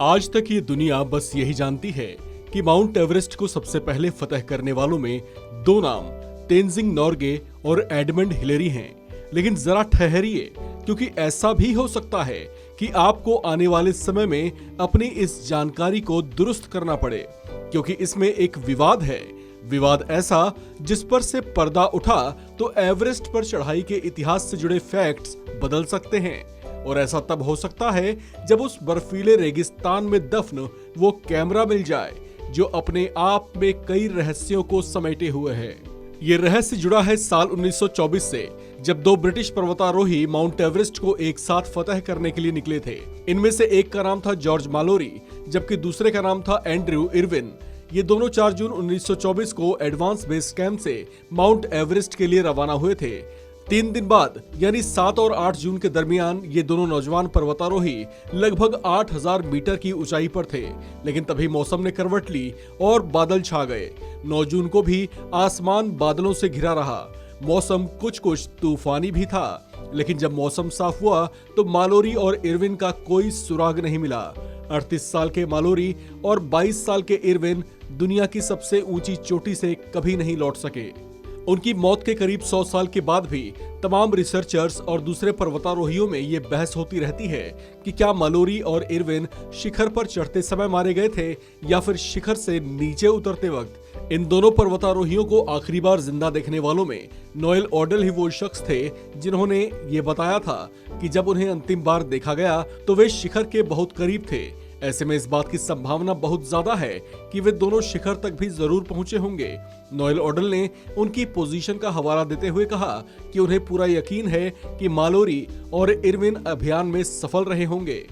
आज तक ये दुनिया बस यही जानती है कि माउंट एवरेस्ट को सबसे पहले फतह करने वालों में दो नाम तेंजिंग नोर्गे और एडमंड हिलेरी हैं। लेकिन जरा ठहरिए, क्योंकि ऐसा भी हो सकता है कि आपको आने वाले समय में अपनी इस जानकारी को दुरुस्त करना पड़े, क्योंकि इसमें एक विवाद है। विवाद ऐसा जिस पर से पर्दा उठा तो एवरेस्ट पर चढ़ाई के इतिहास से जुड़े फैक्ट्स बदल सकते हैं। और ऐसा तब हो सकता है जब उस बर्फीले रेगिस्तान में दफन वो कैमरा मिल जाए जो अपने आप में कई रहस्यों को समेटे हुए है। ये रहस्य जुड़ा है साल 1924 से, जब दो ब्रिटिश पर्वतारोही माउंट एवरेस्ट को एक साथ फतह करने के लिए निकले थे। इनमें से एक का नाम था जॉर्ज मालोरी, जबकि दूसरे का नाम था एंड्रयू इरविन। ये दोनों 4 जून 1924 को एडवांस बेस कैंप से माउंट एवरेस्ट के लिए रवाना हुए थे। 3 दिन बाद यानी 7 और 8 जून के दरमियान ये दोनों नौजवान पर्वतारोही लगभग 8000 मीटर की ऊंचाई पर थे। लेकिन तभी मौसम ने करवट ली और बादल छा गए। 9 जून को भी आसमान बादलों से घिरा रहा। मौसम कुछ तूफानी भी था। लेकिन जब मौसम साफ हुआ तो मालोरी और इरविन का कोई सुराग नहीं मिला। 38 साल के मालोरी और 22 साल के इरविन दुनिया की सबसे ऊंची चोटी से कभी नहीं लौट सके। उनकी मौत के करीब 100 साल के बाद भी तमाम रिसर्चर्स और दूसरे पर्वतारोहियों में ये बहस होती रहती है कि क्या मालोरी और इरविन शिखर पर चढ़ते समय मारे गए थे या फिर शिखर से नीचे उतरते वक्त। इन दोनों पर्वतारोहियों को आखिरी बार जिंदा देखने वालों में नोएल ऑर्डल ही वो शख्स थे जिन्होंने ये बताया था कि जब उन्हें अंतिम बार देखा गया तो वे शिखर के बहुत करीब थे। ऐसे में इस बात की संभावना बहुत ज्यादा है कि वे दोनों शिखर तक भी जरूर पहुंचे होंगे। नोएल ऑर्डल ने उनकी पोजीशन का हवाला देते हुए कहा कि उन्हें पूरा यकीन है कि मालोरी और इरविन अभियान में सफल रहे होंगे।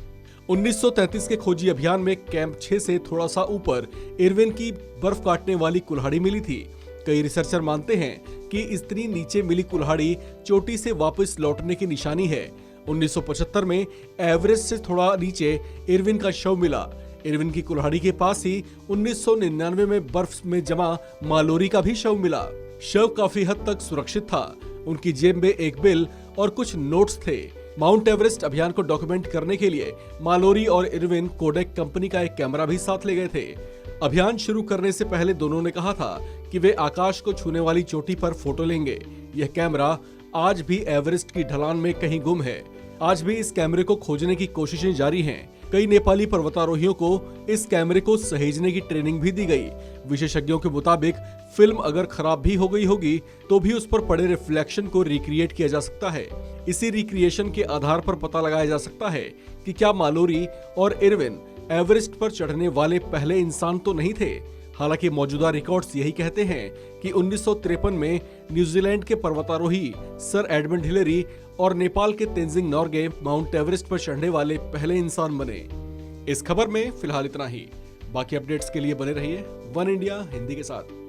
1933 के खोजी अभियान में कैंप 6 से थोड़ा सा ऊपर इरविन की बर्फ काटने वाली कुल्हाड़ी मिली थी। कई रिसर्चर मानते हैं कि इतनी नीचे मिली कुल्हाड़ी चोटी से वापस लौटने की निशानी है। 1975 में एवरेस्ट से थोड़ा नीचे इरविन का शव मिला। इरविन की कुल्हाड़ी के पास ही 1999 में बर्फ में जमा मालोरी का भी शव मिला। शव काफी हद तक सुरक्षित था। उनकी जेब में एक बिल और कुछ नोट्स थे। माउंट एवरेस्ट अभियान को डॉक्यूमेंट करने के लिए मालोरी और इरविन कोडेक कंपनी का एक कैमरा भी साथ ले गए थे। अभियान शुरू करने से पहले दोनों ने कहा था कि वे आकाश को छूने वाली चोटी पर फोटो लेंगे। यह कैमरा आज भी एवरेस्ट की ढलान में कहीं गुम है। आज भी इस कैमरे को खोजने की कोशिशें जारी हैं। कई नेपाली पर्वतारोहियों को इस कैमरे को सहेजने की ट्रेनिंग भी दी गई। विशेषज्ञों के मुताबिक फिल्म अगर खराब भी हो गई होगी तो भी उस पर पड़े रिफ्लेक्शन को रिक्रिएट किया जा सकता है। इसी रिक्रिएशन के आधार पर पता लगाया जा सकता है कि क्या मालोरी और इरविन एवरेस्ट पर चढ़ने वाले पहले इंसान तो नहीं थे। हालांकि मौजूदा रिकॉर्ड्स यही कहते हैं कि 1953 में न्यूजीलैंड के पर्वतारोही सर एडमंड हिलेरी और नेपाल के तेंजिंग नोर्गे माउंट एवरेस्ट पर चढ़ने वाले पहले इंसान बने। इस खबर में फिलहाल इतना ही। बाकी अपडेट्स के लिए बने रहिए वन इंडिया हिंदी के साथ।